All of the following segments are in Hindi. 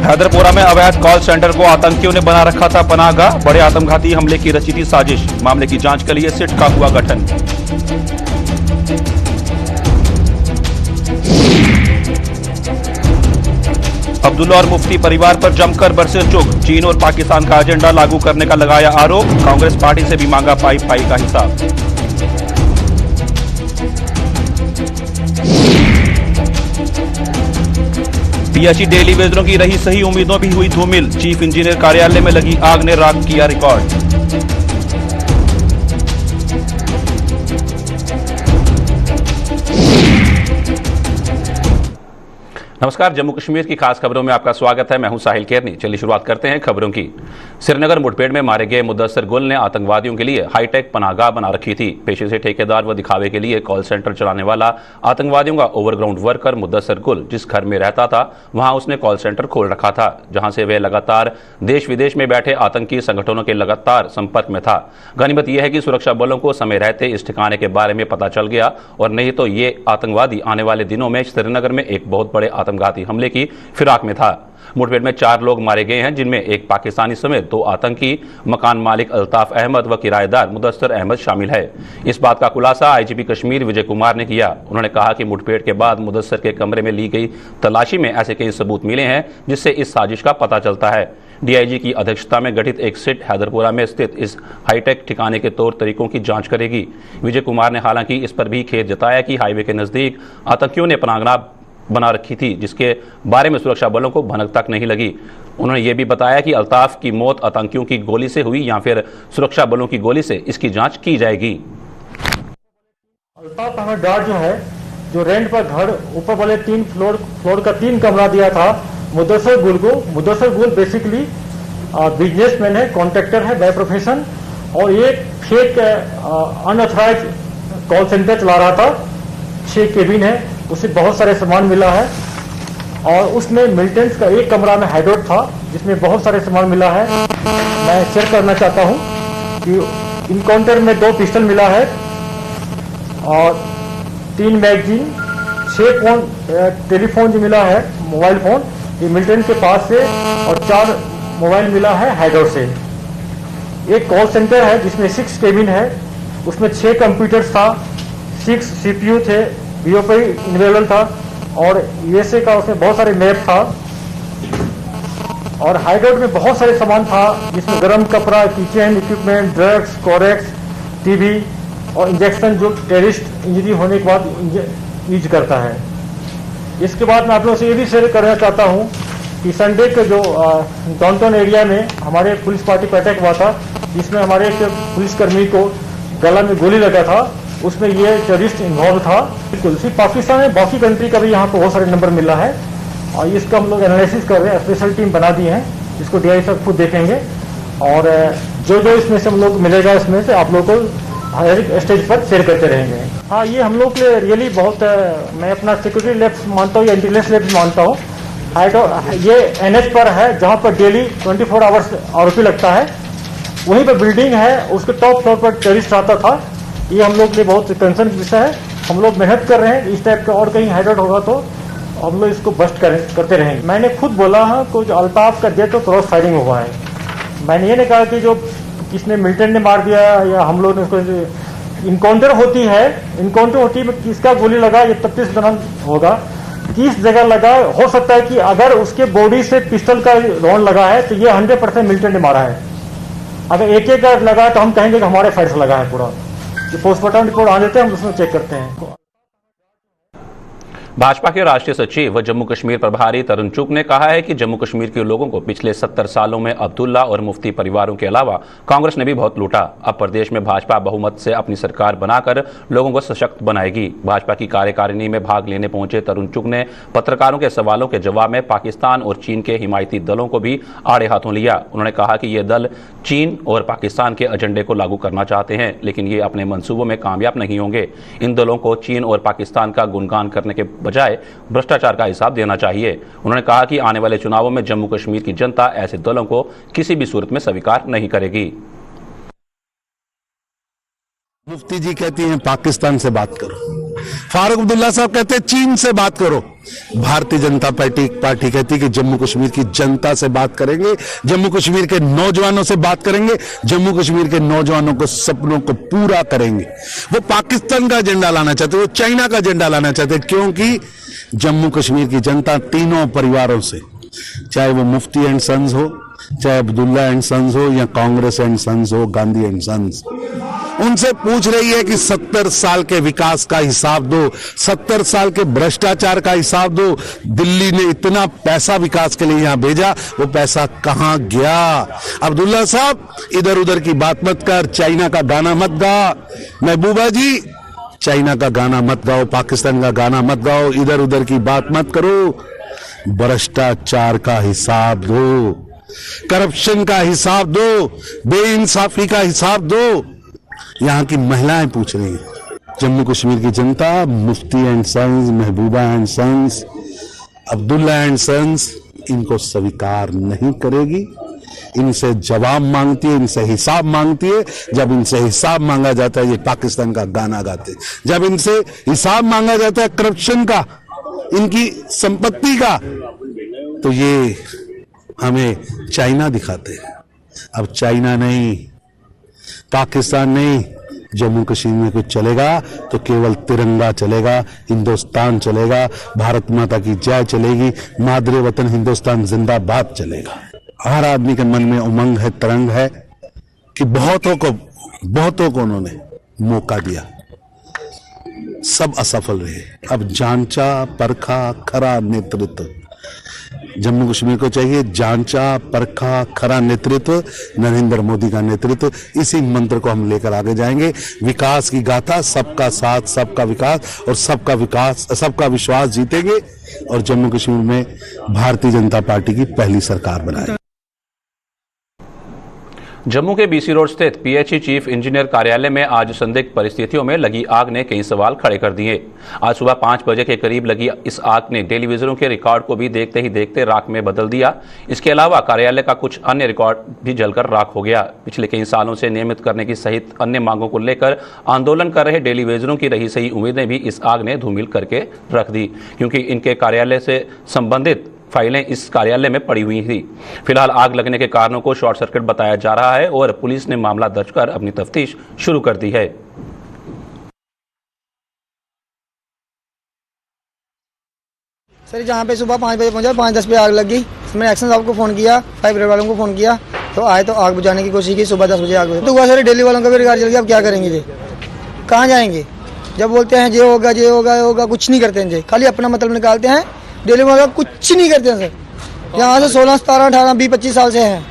हैदरपुरा में अवैध कॉल सेंटर को आतंकियों ने बना रखा था पनाहगाह। बड़े आत्मघाती हमले की रची थी साजिश। मामले की जांच के लिए सिट का हुआ गठन। अब्दुल्ला और मुफ्ती परिवार पर जमकर बरसे चुग। चीन और पाकिस्तान का एजेंडा लागू करने का लगाया आरोप। कांग्रेस पार्टी से भी मांगा पाई का हिसाब। पीएचई डेली वेजरों की रही सही उम्मीदों भी हुई धूमिल। चीफ इंजीनियर कार्यालय में लगी आग ने राख किया रिकॉर्ड। नमस्कार, जम्मू कश्मीर की खास खबरों में आपका स्वागत है। मैं हूं साहिल केरनी। चलिए शुरुआत करते हैं खबरों की। श्रीनगर मुठभेड़ में मारे गए मुदस्सर गुल ने आतंकवादियों के लिए हाईटेक पनाहगाह बना रखी थी। पेशे से ठेकेदार व दिखावे के लिए कॉल सेंटर चलाने वाला आतंकवादियों का ओवरग्राउंड वर्कर मुदस्सर गुल जिस घर में रहता था वहां उसने कॉल सेंटर खोल रखा था, जहां से वह लगातार देश विदेश में बैठे आतंकी संगठनों के लगातार संपर्क में था। गनीमत यह है कि सुरक्षा बलों को समय रहते इस ठिकाने के बारे में पता चल गया, और नहीं तो ये आतंकवादी आने वाले दिनों में श्रीनगर में एक बहुत बड़े आतंकवादी हमले की फिराक में था। मुठभेड़ में 4 लोग मारे गए हैं, जिनमें एक पाकिस्तानी समेत 2 आतंकी, मकान मालिक अल्ताफ अहमद व किराएदार मुदस्सर अहमद शामिल है। इस बात का खुलासा आईजीपी कश्मीर विजय कुमार ने किया। उन्होंने कहा कि मुठभेड़ के बाद मुदस्सर के कमरे में ली गई तलाशी में ऐसे कई सबूत मिले हैं जिससे इस साजिश का पता चलता है। डीआईजी की अध्यक्षता में गठित एक सिट हैदरपुरा में स्थित इस हाईटेक ठिकाने के तौर तरीकों की जांच करेगी। विजय कुमार ने हालांकि इस पर भी खेद जताया कि हाईवे के नजदीक आतंकियों ने पनाहगाह बना रखी थी, जिसके बारे में सुरक्षा बलों को भनक तक नहीं लगी। उन्होंने ये भी बताया कि अल्ताफ की मौत आतंकियों की गोली से हुई या फिर सुरक्षा बलों की गोली से, इसकी जांच की जाएगी। अल्ताफ अहमद डार जो है, जो रेंट पर घर ऊपर वाले 3 फ्लोर का 3 कमरा दिया था मुदस्सर गुल को। मुदस्सर गुल बेसिकली बिजनेसमैन है, कॉन्ट्रैक्टर है बाय प्रोफेशन, और ये फेक अनऑथराइज कॉल सेंटर चला रहा था। 6 केबिन है, उससे बहुत सारे सामान मिला है, और उसमें मिलिटेंट्स का एक कमरा में हाइडआउट था जिसमें बहुत सारे सामान मिला है। मैं शेयर करना चाहता हूं कि इनकाउंटर में 2 पिस्टल मिला है और 3 मैगजीन, 6 फोन, टेलीफोन जो मिला है, मोबाइल फोन, ये मिलिटेंट के पास से, और 4 मोबाइल मिला है हाइडआउट से। एक कॉल सेंटर है जिसमें 6 केबिन है, उसमें 6 कंप्यूटर्स था, 6 सीपीयू थे, बीओपी इनेबल था, और यूएसए का उसमें बहुत सारे मैप था। और हाइडआउट में बहुत सारे सामान था जिसमें गर्म कपड़ा, kitchen equipment, drugs, Corex, TV और इंजेक्शन जो टेररिस्ट इंजरी होने के बाद यूज करता है। इसके बाद मैं आप लोगों से ये भी शेयर करना चाहता हूँ कि संडे के जो डाउनटाउन एरिया में हमारे पुलिस पार्टी पर अटैक हुआ था, जिसमें हमारे एक पुलिसकर्मी को गला में गोली लगा था, उसमें ये टेररिस्ट इन्वॉल्व था। बिल्कुल सिर्फ पाकिस्तान में, बाकी कंट्री का भी यहाँ पर बहुत सारे नंबर मिला है, और इसका हम लोग एनालिसिस कर रहे हैं। स्पेशल टीम बना दी है, इसको डीआई साहब खुद देखेंगे, और जो जो इसमें से हम लोग मिलेगा इसमें से आप लोग को हर एक स्टेज पर शेयर करते रहेंगे। हाँ, ये हम लोग के लिए रियली बहुत, मैं अपना सिक्योरिटी लैब्स मानता हूँ या इंटेलिजेंस लैब्स मानता हूँ। ये एनएच पर है जहाँ पर डेली 24 आवर्स आरोपी लगता है, वहीं पर बिल्डिंग है, उसके टॉप फ्लोर पर टेररिस्ट आता था। ये हम लोग के लिए बहुत कंसर्न विषय है। हम लोग मेहनत कर रहे हैं, इस टाइप का और कहीं हाइडआउट होगा तो हम लोग इसको बस्ट करते रहेंगे। मैंने खुद बोला है कुछ अल्ताफ का डेथ तो क्रॉस फायरिंग हुआ है। मैंने ये नहीं कहा कि जो किसने मिलिटेंट ने मार दिया या हम लोग ने उसको। इनकाउंटर होती है, किसका गोली लगा ये 33 दिन होगा, किस जगह लगा, हो सकता है कि अगर उसके बॉडी से पिस्टल का राउंड लगा है तो ये 100% मिलिटेंट ने मारा है। अगर एक का लगा तो हम कहेंगे कि हमारे फायर से लगा है पूरा। पोस्टमार्टम रिपोर्ट आ देते हैं, हम उसमें चेक करते हैं। भाजपा के राष्ट्रीय सचिव व जम्मू कश्मीर प्रभारी तरुण चुग ने कहा है कि जम्मू कश्मीर के लोगों को पिछले 70 सालों में अब्दुल्ला और मुफ्ती परिवारों के अलावा कांग्रेस ने भी बहुत लूटा। अब प्रदेश में भाजपा बहुमत से अपनी सरकार बनाकर लोगों को सशक्त बनाएगी। भाजपा की कार्यकारिणी में भाग लेने पहुंचे तरुण चुग ने पत्रकारों के सवालों के जवाब में पाकिस्तान और चीन के हिमायती दलों को भी आड़े हाथों लिया। उन्होंने कहा कि ये दल चीन और पाकिस्तान के एजेंडे को लागू करना चाहते हैं, लेकिन ये अपने मंसूबों में कामयाब नहीं होंगे। इन दलों को चीन और पाकिस्तान का गुणगान करने के बजाय भ्रष्टाचार का हिसाब देना चाहिए। उन्होंने कहा कि आने वाले चुनावों में जम्मू कश्मीर की जनता ऐसे दलों को किसी भी सूरत में स्वीकार नहीं करेगी। मुफ्ती जी कहती हैं पाकिस्तान से बात करो, फारूक अब्दुल्ला साहब कहते हैं चीन से बात करो। भारतीय जनता पार्टी कहती है कि जम्मू कश्मीर की जनता से बात करेंगे, जम्मू कश्मीर के नौजवानों से बात करेंगे, जम्मू कश्मीर के नौजवानों को सपनों को पूरा करेंगे। वो पाकिस्तान का एजेंडा लाना चाहते, वो चाइना का एजेंडा लाना चाहते, क्योंकि जम्मू कश्मीर की जनता तीनों परिवारों से, चाहे वो मुफ्ती एंड सन्स हो, चाहे अब्दुल्ला एंड सन्स हो, या कांग्रेस एंड सन्स हो, गांधी एंड सन्स, उनसे पूछ रही है कि 70 साल के विकास का हिसाब दो, 70 साल के भ्रष्टाचार का हिसाब दो। दिल्ली ने इतना पैसा विकास के लिए यहां भेजा, वो पैसा कहां गया? अब्दुल्ला साहब, इधर उधर की बात मत कर, चाइना का गाना मत गा। महबूबा जी, चाइना का गाना मत गाओ, पाकिस्तान का गाना मत गाओ, इधर उधर की बात मत करो। भ्रष्टाचार का हिसाब दो, करप्शन का हिसाब दो, बेइंसाफी का हिसाब दो। यहां की महिलाएं पूछ रही हैं। जम्मू कश्मीर की जनता Mufti and sons, Mehbooba and sons, Abdullah and sons इनको स्वीकार नहीं करेगी। इनसे जवाब मांगती है, इनसे हिसाब मांगती है। जब इनसे हिसाब मांगा जाता है, ये पाकिस्तान का गाना गाते। जब इनसे हिसाब मांगा जाता है करप्शन का, इनकी संपत्ति का, तो ये हमें चाइना दिखाते हैं। अब चाइना नहीं, पाकिस्तान नहीं, जम्मू कश्मीर में कुछ चलेगा तो केवल तिरंगा चलेगा, हिंदुस्तान चलेगा, भारत माता की जय चलेगी, मादरे वतन हिंदुस्तान जिंदाबाद चलेगा। हर आदमी के मन में उमंग है, तरंग है कि बहुतों को उन्होंने मौका दिया, सब असफल रहे। अब जांचा परखा खरा नेतृत्व जम्मू कश्मीर को चाहिए, जांचा परखा खरा नेतृत्व, नरेंद्र मोदी का नेतृत्व। इसी मंत्र को हम लेकर आगे जाएंगे। विकास की गाथा, सबका साथ, सबका विकास और सबका विश्वास जीतेंगे और जम्मू कश्मीर में भारतीय जनता पार्टी की पहली सरकार बनाएंगे। जम्मू के बीसी रोड स्थित पीएचई चीफ इंजीनियर कार्यालय में आज संदिग्ध परिस्थितियों में लगी आग ने कई सवाल खड़े कर दिए। आज सुबह 5 बजे के करीब लगी इस आग ने टेलीविजनों के रिकॉर्ड को भी देखते ही देखते राख में बदल दिया। इसके अलावा कार्यालय का कुछ अन्य रिकॉर्ड भी जलकर राख हो गया। पिछले कई सालों से नियमित करने की सहित अन्य मांगों को लेकर आंदोलन कर रहे टेलीविजनों की रही सही उम्मीदें भी इस आग ने धूमिल करके रख दी, क्योंकि इनके कार्यालय से संबंधित फाइलें इस कार्यालय में पड़ी हुई थी। फिलहाल आग लगने के कारणों को शॉर्ट सर्किट बताया जा रहा है और पुलिस ने मामला दर्ज कर अपनी तफ्तीश शुरू कर दी है। सर, जहाँ पे सुबह 5 बजे पहुंचा, 5:10 पे आग लग गई। मैंने एक्शन साहब को फ़ोन किया, फायर ब्रिगेड वालों को फ़ोन किया, तो आए तो आग बुझाने की कोशिश की। सुबह 10 बजे आग बुझी। तो हुआ सर, डेली वालों का भी रिकॉर्ड चल गया। अब क्या करेंगे जी, कहाँ जाएंगे? जब बोलते हैं ये होगा ये होगा ये होगा, कुछ नहीं करते हैं जी, खाली अपना मतलब निकालते हैं। डेली वालों का कुछ नहीं करते हैं सर। यहाँ से 16, 17, 18, 20, 25 साल से हैं,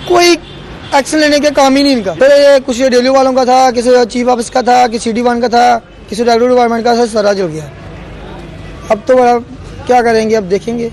कोई एक्शन लेने के काम ही नहीं इनका। फिर ये कुछ डेली वालों का था, किसी चीफ ऑफिस का था, किसी CD1 का था, किसी रेगुलर डिपार्टमेंट का, सर सारा जल गया। अब तो बड़ा क्या करेंगे, अब देखेंगे।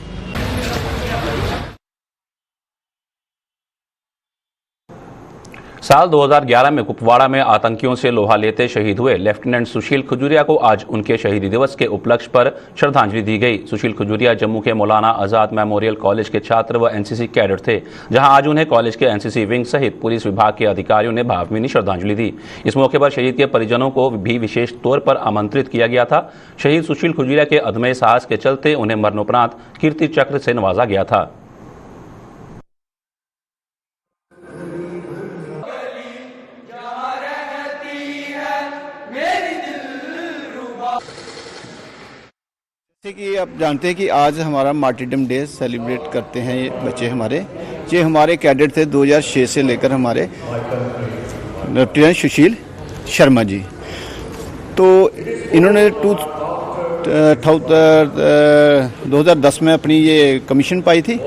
साल 2011 में कुपवाड़ा में आतंकियों से लोहा लेते शहीद हुए लेफ्टिनेंट सुशील खजूरिया को आज उनके शहीदी दिवस के उपलक्ष्य पर श्रद्धांजलि दी गई। सुशील खजूरिया जम्मू के मौलाना आजाद मेमोरियल कॉलेज के छात्र व एनसीसी कैडेट थे, जहां आज उन्हें कॉलेज के एनसीसी विंग सहित पुलिस विभाग के अधिकारियों ने भावभीनी श्रद्धांजलि दी। इस मौके पर शहीद के परिजनों को भी विशेष तौर पर आमंत्रित किया गया था। शहीद सुशील खजूरिया के अदम्य साहस के चलते उन्हें मरणोपरांत कीर्ति चक्र से नवाजा गया था। जैसे कि आप जानते हैं कि आज हमारा मार्टिरडम डे सेलिब्रेट करते हैं ये बच्चे हमारे। ये हमारे कैडेट थे 2006 से लेकर हमारे लेफ्टिनेंट सुशील शर्मा जी। तो इन्होंने 2010 में अपनी ये कमीशन पाई थी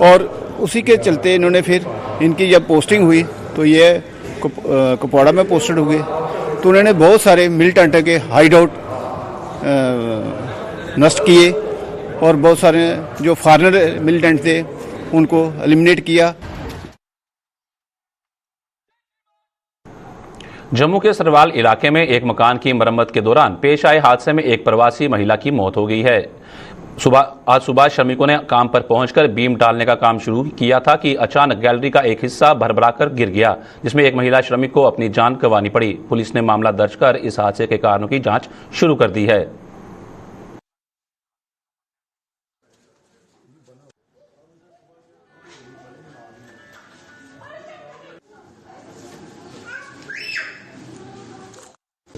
और उसी के चलते इन्होंने फिर इनकी जब पोस्टिंग हुई तो ये कुपवाड़ा में पोस्टेड हुए। तो उन्होंने बहुत सारे मिलिटेंट के हाइड आउट नष्ट किए और बहुत सारे जो फॉरेनर मिलिटेंट थे उनको एलिमिनेट किया। जम्मू के सरवाल इलाके में एक मकान की मरम्मत के दौरान पेश आए हादसे में एक प्रवासी महिला की मौत हो गई है। आज सुबह श्रमिकों ने काम पर पहुंचकर बीम डालने का काम शुरू किया था कि अचानक गैलरी का एक हिस्सा भरभराकर गिर गया, जिसमें एक महिला श्रमिक को अपनी जान गंवानी पड़ी। पुलिस ने मामला दर्ज कर इस हादसे के कारणों की जांच शुरू कर दी है।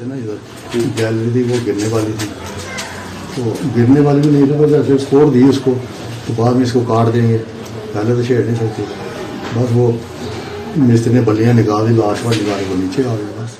थे ना इधर, गैलरी थी वो गिरने वाली थी, तो गिरने वाली भी नहीं थी, बस ऐसे फोड़ दी उसको, तो बाद में इसको काट देंगे, पहले तो छेड़ नहीं सकते, बस वो मिस्त्री ने बल्लियाँ निकाल दी, लाश वाट निकाल के नीचे आ गया बस।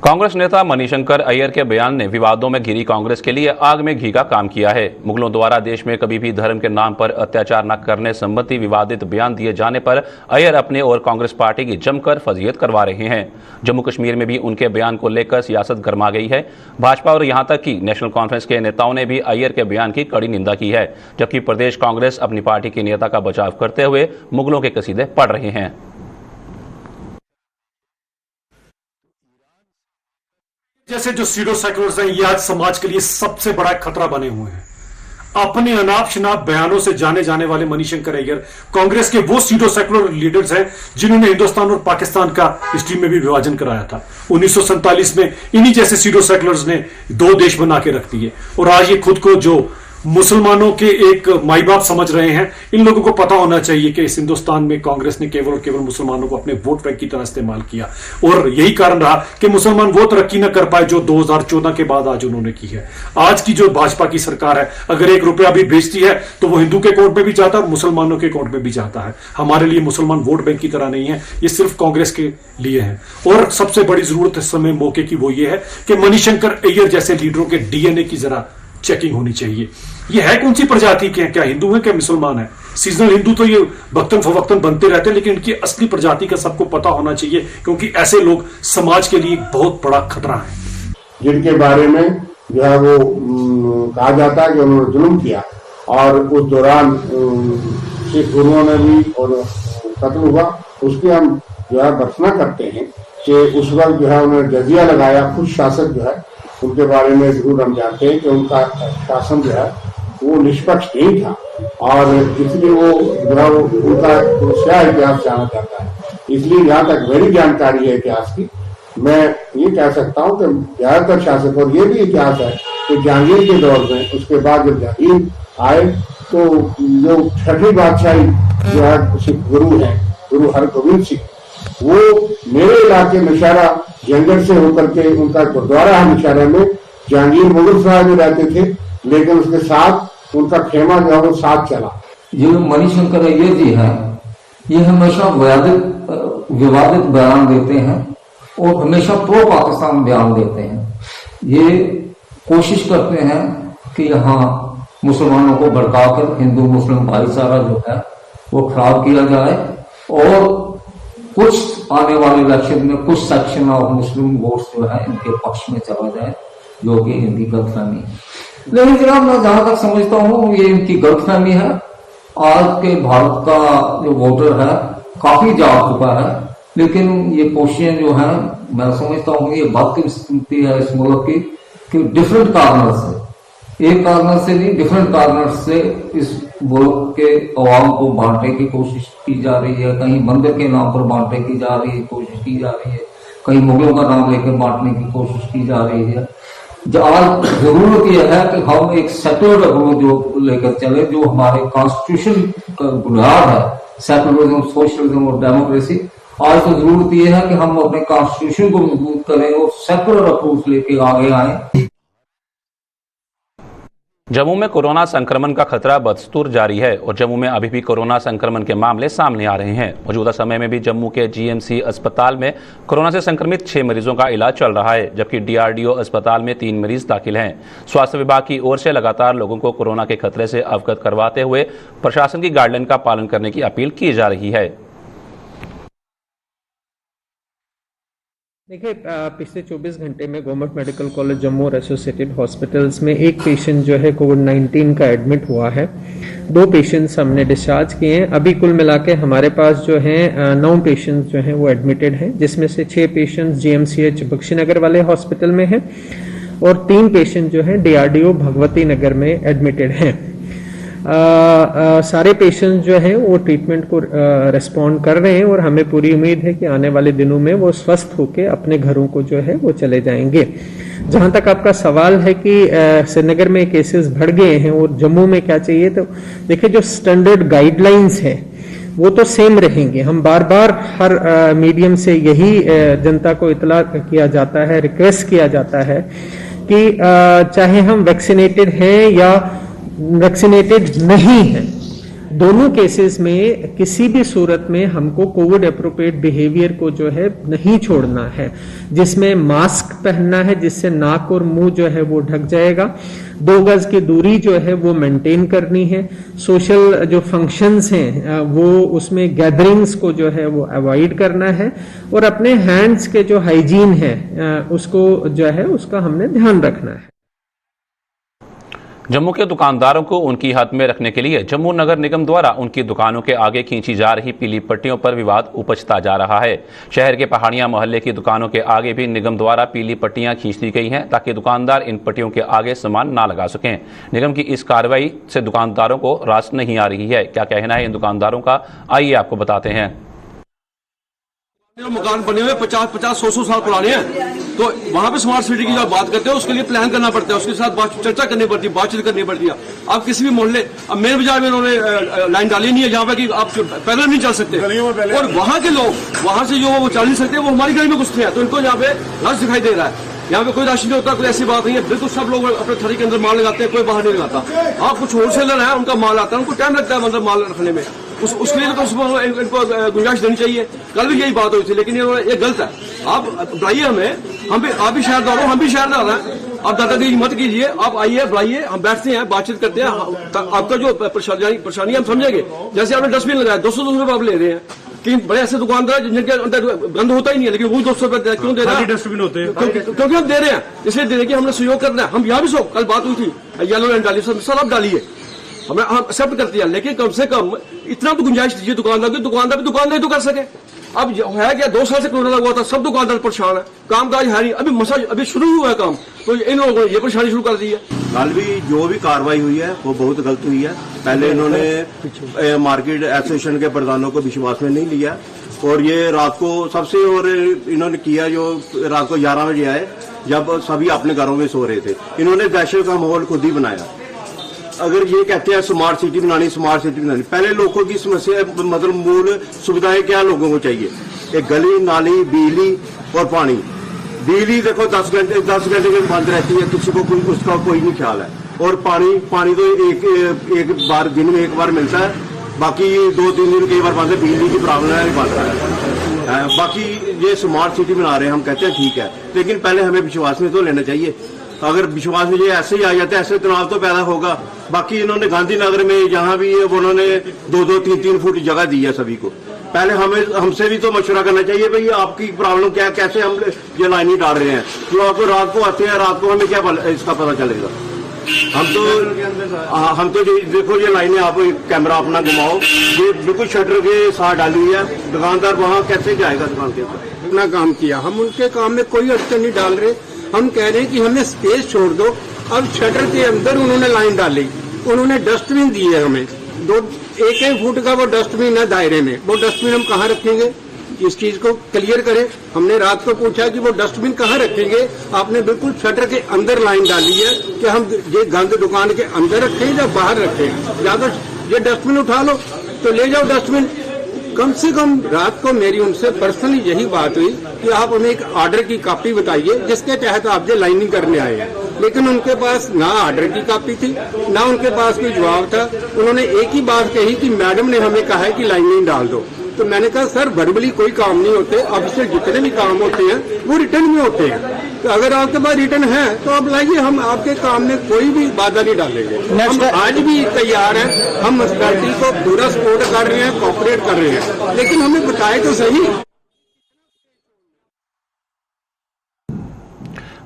कांग्रेस नेता मणिशंकर अय्यर के बयान ने विवादों में घिरी कांग्रेस के लिए आग में घी का काम किया है। मुगलों द्वारा देश में कभी भी धर्म के नाम पर अत्याचार न करने संबंधी विवादित बयान दिए जाने पर अय्यर अपने और कांग्रेस पार्टी की जमकर फजीहत करवा रहे हैं। जम्मू कश्मीर में भी उनके बयान को लेकर सियासत गर्मा गई है। भाजपा और यहां तक कि नेशनल कॉन्फ्रेंस के नेताओं ने भी अय्यर के बयान की कड़ी निंदा की है, जबकि प्रदेश कांग्रेस अपनी पार्टी के नेता का बचाव करते हुए मुगलों के कसीदे पढ़ रहे हैं। जैसे जो सीडो सेकुलर्स हैं, ये आज समाज के लिए सबसे बड़ा खतरा बने हुए हैं। अपने अनाप शनाप बयानों से जाने जाने वाले मणिशंकर अय्यर कांग्रेस के वो सीडो सेकुलर लीडर्स हैं जिन्होंने हिंदुस्तान और पाकिस्तान का हिस्ट्री में भी विभाजन कराया था। 1947 में इन्हीं जैसे सीडो सेकुलर्स ने 2 देश बना के रख दिए, और आज ये खुद को जो मुसलमानों के एक माई बाप समझ रहे हैं। इन लोगों को पता होना चाहिए कि इस हिंदुस्तान में कांग्रेस ने केवल और केवल मुसलमानों को अपने वोट बैंक की तरह इस्तेमाल किया, और यही कारण रहा कि मुसलमान वो तरक्की न कर पाए जो 2014 के बाद आज उन्होंने की है। आज की जो भाजपा की सरकार है, अगर 1 रुपया भी भेजती है तो वो हिंदू के अकाउंट में भी जाता है और मुसलमानों के अकाउंट में भी जाता है। हमारे लिए मुसलमान वोट बैंक की तरह नहीं है, ये सिर्फ कांग्रेस के लिए है। और सबसे बड़ी जरूरत इस समय मौके की वो ये है कि मणिशंकर अय्यर जैसे लीडरों के डीएनए की जरा चेकिंग होनी चाहिए। ये है कौन सी प्रजाति के हैं, क्या हिंदू हैं क्या मुसलमान है? सीजनल हिंदू तो ये वक्तन फवक्तन बनते रहते हैं, लेकिन इनकी असली प्रजाति का सबको पता होना चाहिए, क्योंकि ऐसे लोग समाज के लिए एक बहुत बड़ा खतरा है। जिनके बारे में जो है वो कहा जाता है कि उन्होंने जुल्म किया, और उस दौरान सिख गुरुओं ने भी और कत्ल हुआ, उसकी हम जो है भर्त्सना करते हैं कि उस वक्त जो है उन्होंने जजिया लगाया। खुद शासक जो है उनके बारे में जरूर हम जानते हैं कि उनका शासन जो है वो निष्पक्ष नहीं था, और इसलिए वो जो है उनका क्या इतिहास जाना जाता है। इसलिए यहाँ तक मेरी जानकारी है इतिहास की, मैं ये कह सकता हूँ कि ज्यादातर शासक, और ये भी इतिहास है कि जहांगीर के दौर में, उसके बाद जब जहांगीर आए तो जो 6ठी बादशाही जो है सिख गुरु है, गुरु हरगोविंद सिंह, वो मेरे इलाके नौशहरा जंगल से होकर के उनका गुरुद्वारा है नौशहरा में। जहांगीर मुगल सराय में रहते थे, लेकिन उसके साथ उनका खेमा जो है वो साथ चला। जो मणिशंकर अय्यर जी हैं, ये हमेशा विवादित बयान देते हैं और हमेशा प्रो पाकिस्तान बयान देते हैं। ये कोशिश करते हैं कि यहाँ मुसलमानों को भड़काकर हिंदू मुस्लिम भाईचारा जो है वो खराब किया जाए, और कुछ आने वाले इलेक्शन में कुछ सेक्शन ऑफ मुस्लिम वोट्स जो है इनके पक्ष में चला जाए, जो कि इनकी गलतफहमी है। लेकिन जनाब, मैं जहां तक समझता हूँ ये इनकी गलतफहमी है। आज के भारत का जो वोटर है काफी जाग चुका है, लेकिन ये कोशिशें जो है, मैं समझता हूँ ये बदकिस्मती है इस मुल्क की कि डिफरेंट कार्नर से, एक कार्नर से नहीं डिफरेंट कार्नर से इस मुल्क के अवाम को बांटने की कोशिश की जा रही है। कहीं मंदिर के नाम पर बांटने की जा रही है, कोशिश की जा रही है, कहीं मुगलों का नाम लेकर बांटने की कोशिश की जा रही है। आज जरूरत यह है कि हम एक सेक्युलर अप्रोच जो लेकर चले, जो हमारे कॉन्स्टिट्यूशन का बुनियाद है, सेक्युलरिज्म, सोशलिज्म और डेमोक्रेसी। आज तो जरूरत यह है कि हम अपने कॉन्स्टिट्यूशन को मजबूत करें और सेक्युलर अप्रोच लेके आगे आए। जम्मू में कोरोना संक्रमण का खतरा बदस्तूर जारी है और जम्मू में अभी भी कोरोना संक्रमण के मामले सामने आ रहे हैं। मौजूदा समय में भी जम्मू के जीएमसी अस्पताल में कोरोना से संक्रमित 6 मरीजों का इलाज चल रहा है, जबकि डीआरडीओ अस्पताल में 3 मरीज दाखिल हैं। स्वास्थ्य विभाग की ओर से लगातार लोगों को कोरोना के खतरे से अवगत करवाते हुए प्रशासन की गाइडलाइन का पालन करने की अपील की जा रही है। देखिए, पिछले 24 घंटे में गवर्नमेंट मेडिकल कॉलेज जम्मू और एसोसिएटेड हॉस्पिटल्स में एक पेशेंट जो है कोविड-19 का एडमिट हुआ है। 2 पेशेंट्स हमने डिस्चार्ज किए हैं। अभी कुल मिला के हमारे पास जो है 9 पेशेंट्स जो हैं वो एडमिटेड हैं, जिसमें से 6 पेशेंट्स जीएमसीएच बख्शीनगर वाले हॉस्पिटल में हैं और 3 पेशेंट जो हैं डीआरडीओ भगवती नगर में एडमिटेड हैं। सारे पेशेंट्स जो हैं वो ट्रीटमेंट को रिस्पॉन्ड कर रहे हैं और हमें पूरी उम्मीद है कि आने वाले दिनों में वो स्वस्थ होकर अपने घरों को जो है वो चले जाएंगे। जहां तक आपका सवाल है कि श्रीनगर में केसेस बढ़ गए हैं और जम्मू में क्या चाहिए, तो देखिए जो स्टैंडर्ड गाइडलाइंस है वो तो सेम रहेंगे। हम बार बार हर मीडियम से यही जनता को इतला किया जाता है, रिक्वेस्ट किया जाता है कि चाहे हम वैक्सीनेटेड हैं या वैक्सीनेटेड नहीं हैं, दोनों केसेस में किसी भी सूरत में हमको कोविड एप्रोप्रिएट बिहेवियर को जो है नहीं छोड़ना है, जिसमें मास्क पहनना है, जिससे नाक और मुंह जो है वो ढक जाएगा, 2 गज की दूरी जो है वो मेंटेन करनी है, सोशल जो फंक्शंस हैं वो उसमें गैदरिंग्स को जो है वो अवॉइड करना है, और अपने हैंड्स के जो हाइजीन है उसको जो है उसका हमने ध्यान रखना है। जम्मू के दुकानदारों को उनकी हद में रखने के लिए जम्मू नगर निगम द्वारा उनकी दुकानों के आगे खींची जा रही पीली पट्टियों पर विवाद उपजता जा रहा है। शहर के पहाड़ियां मोहल्ले की दुकानों के आगे भी निगम द्वारा पीली पट्टियां खींच दी गई हैं ताकि दुकानदार इन पट्टियों के आगे सामान ना लगा सकें। निगम की इस कार्रवाई से दुकानदारों को रास नहीं आ रही है। क्या कहना है इन दुकानदारों का, आइए आपको बताते हैं। मकान बने हुए 50-100 साल पुराने हैं, तो वहाँ पे स्मार्ट सिटी की जब बात करते हैं उसके लिए प्लान करना पड़ता है, उसके साथ चर्चा करनी पड़ती है, बातचीत करनी पड़ती है। आप किसी भी मोहल्ले, अब मेन बाजार में उन्होंने लाइन डाली नहीं है जहाँ पे कि आप पैदल नहीं चल सकते, और वहाँ के लोग वहाँ से जो वो चल नहीं सकते वो हमारी गली में घुसते हैं, तो इनको यहाँ पे रश दिखाई दे रहा है। यहाँ पे कोई राशि नहीं होता, कोई ऐसी बात नहीं है, बिल्कुल सब लोग अपने थैली के अंदर माल लगाते हैं, कोई बाहर नहीं लगाता। आप कुछ होलसेलर है, उनका माल आता है, उनको टाइम लगता है अंदर माल रखने में, उसके लिए तो इनको गुंजाइश देनी चाहिए। कल भी यही बात हुई थी, लेकिन ये गलत है। आप बुलाइए हमें, आप भी शहरदार हो, हम भी शहरदार हैं, आप दादागिरी मत कीजिए, आप आइए बुलाइए, हम बैठते हैं, बातचीत करते हैं, आपका जो परेशानी हम समझेंगे। जैसे आपने डस्टबिन लगाया 200 रुपये आप ले रहे हैं, कि बड़े ऐसे दुकानदार जिनके अंदर गंद होता ही नहीं है, लेकिन वो 200 रुपये क्यों दे रहे हैं? डस्टबिन होते हैं क्योंकि हम दे रहे हैं, इसलिए दे रहे हैं कि हमने सहयोग करना है। हम यहाँ भी कल बात हुई थी, येलो लाइन डाली, सर आप डालिए, हम एक्सेप्ट करते हैं, लेकिन कम से कम इतना तो गुंजाइश दीजिए दुकानदार की, दुकानदार भी दुकानदारी तो कर सके। अब है क्या, 2 साल से कोरोना लगा हुआ था, सब दुकानदार परेशान है, कामकाज है नहीं, अभी शुरू हुआ है काम, तो इन लोगों ने ये परेशानी शुरू कर दी है। कल भी जो भी कार्रवाई हुई है वो बहुत गलत हुई है। पहले इन्होंने मार्केट एसोसिएशन के प्रधानों को विश्वास में नहीं लिया, और ये रात को सबसे और इन्होंने किया जो रात को 11 बजे आए, जब सभी अपने घरों में सो रहे थे, इन्होंने दहशत का माहौल खुद ही बनाया। अगर ये कहते हैं स्मार्ट सिटी बनानी, पहले लोगों की समस्या मतलब मूल सुविधाएं क्या लोगों को चाहिए, एक गली नाली, बिजली और पानी। बिजली देखो 10 घंटे में बंद रहती है, किसी को उसका कोई नहीं ख्याल है, और पानी तो एक बार दिन में एक बार मिलता है, बाकी 2-3 दिन कई बार बंद है, बिजली की प्रॉब्लम है, बंद है। बाकी ये स्मार्ट सिटी बना रहे हैं, हम कहते हैं ठीक है, लेकिन पहले हमें विश्वास में तो लेना चाहिए। अगर विश्वास में ये ऐसे ही आ जाते हैं, ऐसे तनाव तो पैदा होगा। बाकी इन्होंने गांधीनगर में जहां भी उन्होंने 2-2, 3-3 फुट जगह दी है सभी को। पहले हमसे भी तो मशवरा करना चाहिए, भाई आपकी प्रॉब्लम क्या है, कैसे हम ये लाइनें डाल रहे हैं, जो आपको रात को आते हैं, रात को हमें क्या इसका पता चलेगा। हम तो देखो ये लाइनें, आप कैमरा अपना घुमाओ, ये बिल्कुल शटर के साथ डाली हुई है, दुकानदार वहाँ कैसे जाएगा दुकान के ऊपर। अपना काम किया, हम उनके काम में कोई अड़चन नहीं डाल रहे, हम कह रहे हैं कि हमें स्पेस छोड़ दो। अब शटर के अंदर उन्होंने लाइन डाली, उन्होंने डस्टबिन दिए हमें, 1-1 फुट का वो डस्टबिन है दायरे में, वो डस्टबिन हम कहाँ रखेंगे, इस चीज को क्लियर करें। हमने रात को पूछा कि वो डस्टबिन कहाँ रखेंगे, आपने बिल्कुल शटर के अंदर लाइन डाली है कि हम ये गंद दुकान के अंदर रखें या बाहर रखें, या तो ये डस्टबिन उठा लो तो ले जाओ डस्टबिन। कम से कम रात को मेरी उनसे पर्सनली यही बात हुई कि आप हमें एक ऑर्डर की कॉपी बताइए जिसके तहत आप ये लाइनिंग करने आए हैं, लेकिन उनके पास ना ऑर्डर की कॉपी थी, ना उनके पास कोई जवाब था। उन्होंने एक ही बात कही कि मैडम ने हमें कहा है कि लाइनिंग डाल दो। तो मैंने कहा सर वर्बली कोई काम नहीं होते, ऑफिशियल जितने भी काम होते हैं वो रिटर्न में होते हैं, तो अगर आपके पास रिटर्न है तो आप लाइए, हम आपके काम में कोई भी बाधा नहीं डालेंगे। हम आज भी तैयार हैं, हम म्युनिसिपैलिटी को पूरा सपोर्ट कर रहे हैं, कोऑपरेट कर रहे हैं, लेकिन हमें बताए तो सही।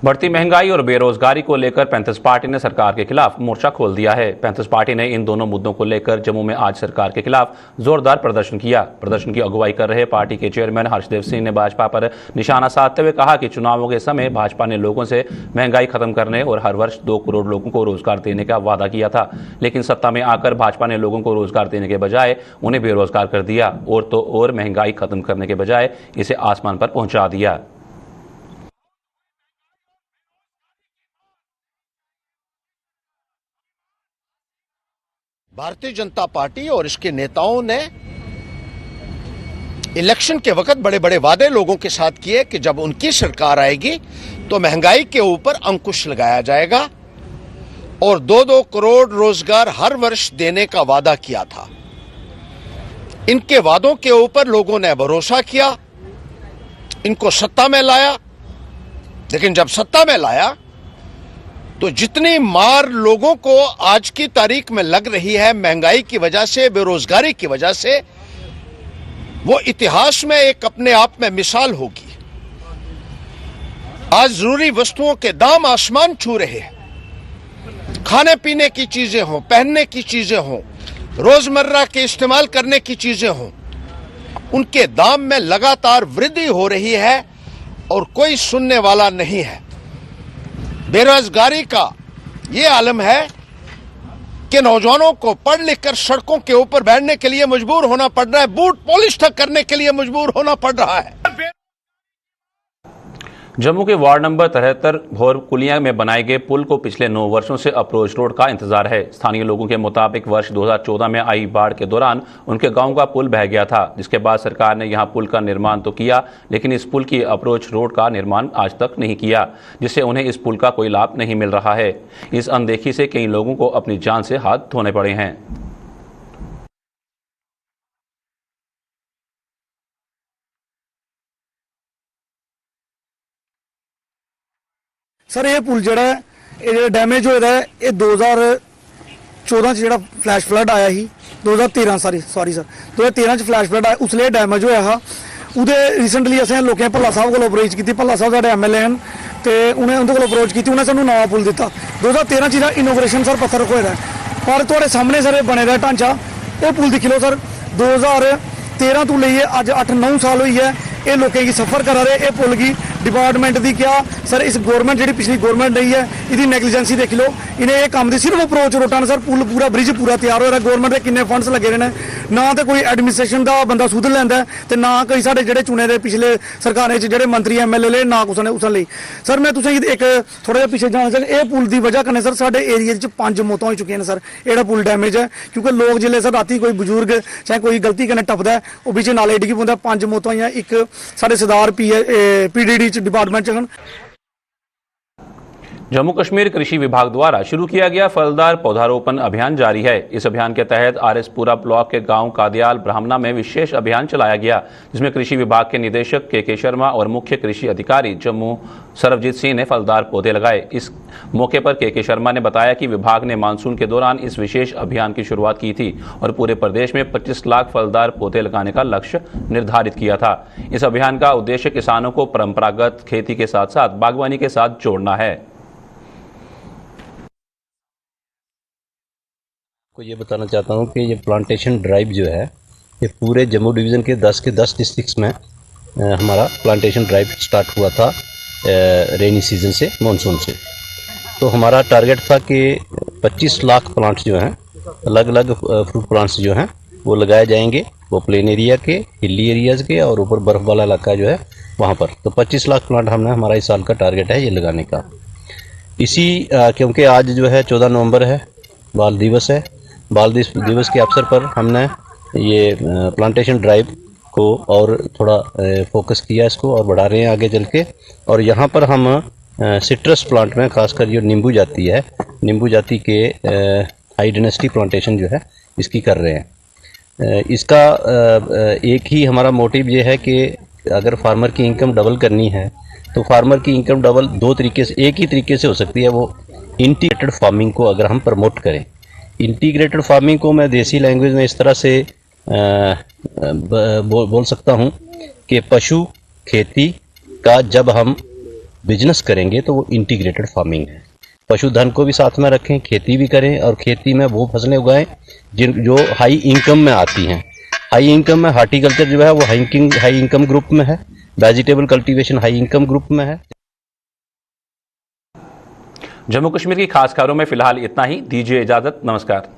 बढ़ती महंगाई और बेरोजगारी को लेकर पैंथर्स पार्टी ने सरकार के खिलाफ मोर्चा खोल दिया है। पैंथर्स पार्टी ने इन दोनों मुद्दों को लेकर जम्मू में आज सरकार के खिलाफ जोरदार प्रदर्शन किया। प्रदर्शन की अगुवाई कर रहे पार्टी के चेयरमैन हर्षदेव सिंह ने भाजपा पर निशाना साधते हुए कहा कि चुनावों के समय भाजपा ने लोगों से महंगाई खत्म करने और हर वर्ष 2 करोड़ लोगों को रोजगार देने का वादा किया था, लेकिन सत्ता में आकर भाजपा ने लोगों को रोजगार देने के बजाय उन्हें बेरोजगार कर दिया और तो और महंगाई खत्म करने के बजाय इसे आसमान पर पहुंचा दिया। भारतीय जनता पार्टी और इसके नेताओं ने इलेक्शन के वक्त बड़े बड़े वादे लोगों के साथ किए कि जब उनकी सरकार आएगी तो महंगाई के ऊपर अंकुश लगाया जाएगा और 2-2 करोड़ रोजगार हर वर्ष देने का वादा किया था। इनके वादों के ऊपर लोगों ने भरोसा किया, इनको सत्ता में लाया, लेकिन जब सत्ता में लाया तो जितनी मार लोगों को आज की तारीख में लग रही है महंगाई की वजह से, बेरोजगारी की वजह से, वो इतिहास में एक अपने आप में मिसाल होगी। आज जरूरी वस्तुओं के दाम आसमान छू रहे हैं। खाने पीने की चीजें हों, पहनने की चीजें हों, रोजमर्रा के इस्तेमाल करने की चीजें हों, उनके दाम में लगातार वृद्धि हो रही है और कोई सुनने वाला नहीं है। बेरोजगारी का ये आलम है कि नौजवानों को पढ़ लिख कर सड़कों के ऊपर बैठने के लिए मजबूर होना पड़ रहा है, बूट पॉलिश तक करने के लिए मजबूर होना पड़ रहा है। जम्मू के वार्ड नंबर 73 भोरकुलिया में बनाए गए पुल को पिछले 9 वर्षों से अप्रोच रोड का इंतजार है। स्थानीय लोगों के मुताबिक वर्ष 2014 में आई बाढ़ के दौरान उनके गांव का पुल बह गया था, जिसके बाद सरकार ने यहां पुल का निर्माण तो किया, लेकिन इस पुल की अप्रोच रोड का निर्माण आज तक नहीं किया, जिससे उन्हें इस पुल का कोई लाभ नहीं मिल रहा है। इस अनदेखी से कई लोगों को अपनी जान से हाथ धोने पड़े हैं। सर ये पुल जोड़ा है डैमेज होया है, ये 2014 जो फ्लैश फ्लड आया ही 2013 सॉरी सर 2013 फ्लैश फ्लड आया, उसलिए डैमेज होया हा। उदे रिसेंटली असें लोकें भल्ला साहब को अप्रोच की, भल्ला साहब साढ़े MLA हैं तो उन्हें उन्हें को अप्रोच की, उन्हें सानू नवा पुल दिता। 2013 च इनोग्रेशन सर पत्थर रखोए दा, पर थोड़े सामने सर बने दा ढांचा, ये पुल दिख लो सर 2013 तो लेइए अज 8-9 साल हुई है ये लोगों की सफर करा रहे। ये पुल की डिपार्टमेंट की क्या सर, इस गवर्नमेंट जी पिछली गवर्नमेंट नहीं है, इसकी नेगलीजेंसी देख लो। इन्हें ये काम दी सिर्फ अप्रोच रोटा सर, पुल पूरा ब्रिज पूरा तैयार हो रहा, गवर्नमेंट के किन्ने फंड्स लगे रहे हैं, ना तो कोई एडमिनिस्ट्रेशन का बंदा सुध लैंदा ते ना कोई साढ़े जेडे चुने दे पिछले सरकारें जेडे मंत्री MLA ले ना कुछ ने उस ली। सर मैं तुसें एक थोड़ा जिहा पिछे जाना चाहिए, ये पुल की वजह कन्नै सर साढ़े एरिया 5 मौतां हो चुकी हैं सर। एड़ा पुल डैमेज है क्योंकि लोग जिले सर राती कोई बुजुर्ग चाहे कोई गलती कन्नै टपदा है वो बिच नाले डिग्गी पौंदा, 5 मौतां होईयां। एक साढ़े सरदार PDD डिपार्टमेंट च जम्मू कश्मीर कृषि विभाग द्वारा शुरू किया गया फलदार पौधारोपण अभियान जारी है। इस अभियान के तहत RSपुरा ब्लॉक के गांव कादियाल ब्राह्मणा में विशेष अभियान चलाया गया, जिसमें कृषि विभाग के निदेशक KK शर्मा और मुख्य कृषि अधिकारी जम्मू सरबजीत सिंह ने फलदार पौधे लगाए। इस मौके पर KK शर्मा ने बताया कि विभाग ने मानसून के दौरान इस विशेष अभियान की शुरुआत की थी और पूरे प्रदेश में 25 लाख फलदार पौधे लगाने का लक्ष्य निर्धारित किया था। इस अभियान का उद्देश्य किसानों को परंपरागत खेती के साथ साथ बागवानी के साथ जोड़ना है। को ये बताना चाहता हूँ कि ये प्लांटेशन ड्राइव जो है ये पूरे जम्मू डिवीज़न के 10 डिस्ट्रिक्ट्स में हमारा प्लांटेशन ड्राइव स्टार्ट हुआ था रेनी सीजन से, मानसून से। तो हमारा टारगेट था कि 25 लाख प्लांट्स जो हैं, अलग अलग फ्रूट प्लांट्स जो हैं वो लगाए जाएंगे, वो प्लेन एरिया के, हिली एरियाज़ के और ऊपर बर्फ़ वाला इलाका जो है वहाँ पर। तो 25 लाख प्लांट हमने, हमारा इस साल का टारगेट है ये लगाने का। इसी क्योंकि आज जो है 14 नवंबर है, बाल दिवस है, बाल दिवस के अवसर पर हमने ये प्लांटेशन ड्राइव को और थोड़ा फोकस किया, इसको और बढ़ा रहे हैं आगे चल के। और यहाँ पर हम सिट्रस प्लांट में खासकर जो नींबू जाति है, नींबू जाति के हाई डेंसिटी प्लांटेशन जो है इसकी कर रहे हैं। इसका एक ही हमारा मोटिव ये है कि अगर फार्मर की इनकम डबल करनी है तो फार्मर की इनकम डबल 2 तरीके से, एक ही तरीके से हो सकती है, वो इंटीग्रेटेड फार्मिंग को अगर हम प्रमोट करें। इंटीग्रेटेड फार्मिंग को मैं देसी लैंग्वेज में इस तरह से बोल सकता हूँ कि पशु खेती का जब हम बिजनेस करेंगे तो वो इंटीग्रेटेड फार्मिंग है। पशुधन को भी साथ में रखें, खेती भी करें और खेती में वो फसलें उगाएं जो हाई इनकम में आती हैं। हाई इनकम में हार्टिकल्चर जो है वो हाई इनकम ग्रुप में है, vegetable cultivation high income group में है। जम्मू कश्मीर की खास खबरों में फिलहाल इतना ही। दीजिए इजाजत, नमस्कार।